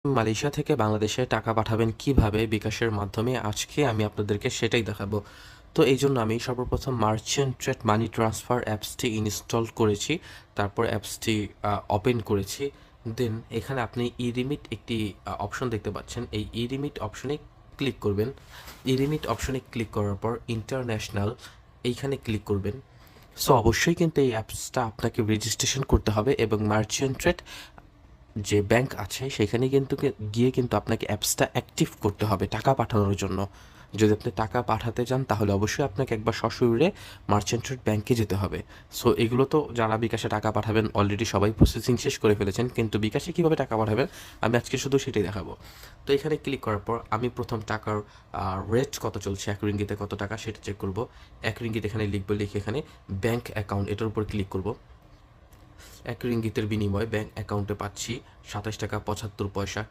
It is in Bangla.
মালয়েশিয়া থেকে বাংলাদেশে টাকা পাঠাবেন কিভাবে বিকাশের মাধ্যমে আজকে আমি আপনাদেরকে সেটাই দেখাবো। তো এই জন্য আমি সর্বপ্রথম মার্চেন্ট ট্রেড মানি ট্রান্সফার অ্যাপসটি ইনস্টল করেছি, তারপর অ্যাপসটি ওপেন করেছি। দেন এখানে আপনি ইরিমিট একটি অপশন দেখতে পাচ্ছেন, এই ইরিমিট অপশনে ক্লিক করবেন। ইরিমিট অপশনে ক্লিক করার পর ইন্টারন্যাশনাল এইখানে ক্লিক করবেন। সো অবশ্যই কিন্তু এই অ্যাপসটা আপনাকে রেজিস্ট্রেশন করতে হবে এবং মার্চেন্ট ট্রেড যে ব্যাংক আছে সেখানে কিন্তু গিয়ে কিন্তু আপনাকে অ্যাপসটা অ্যাক্টিভ করতে হবে টাকা পাঠানোর জন্য। যদি আপনি টাকা পাঠাতে চান তাহলে অবশ্যই আপনাকে একবার সশরীরে মার্চেন্ট ট্রেড ব্যাংকে যেতে হবে। সো এগুলো তো যারা বিকাশে টাকা পাঠাবেন অলরেডি সবাই প্রসেসিং শেষ করে ফেলেছেন, কিন্তু বিকাশে কীভাবে টাকা পাঠাবেন আমি আজকে শুধু সেটাই দেখাবো। তো এখানে ক্লিক করার পর আমি প্রথম টাকার রেট কত চলছে, এক রিঙ্গিতে কত টাকা সেটা চেক করব। এক রিঙ্গিত এখানে লিখবো, লিখে এখানে ব্যাংক অ্যাকাউন্ট এটার উপর ক্লিক করব। এক রিঙ্গিতের বিনিময়ে ব্যাংক অ্যাকাউন্টে পাচ্ছি 27 টাকা 75 পয়সা।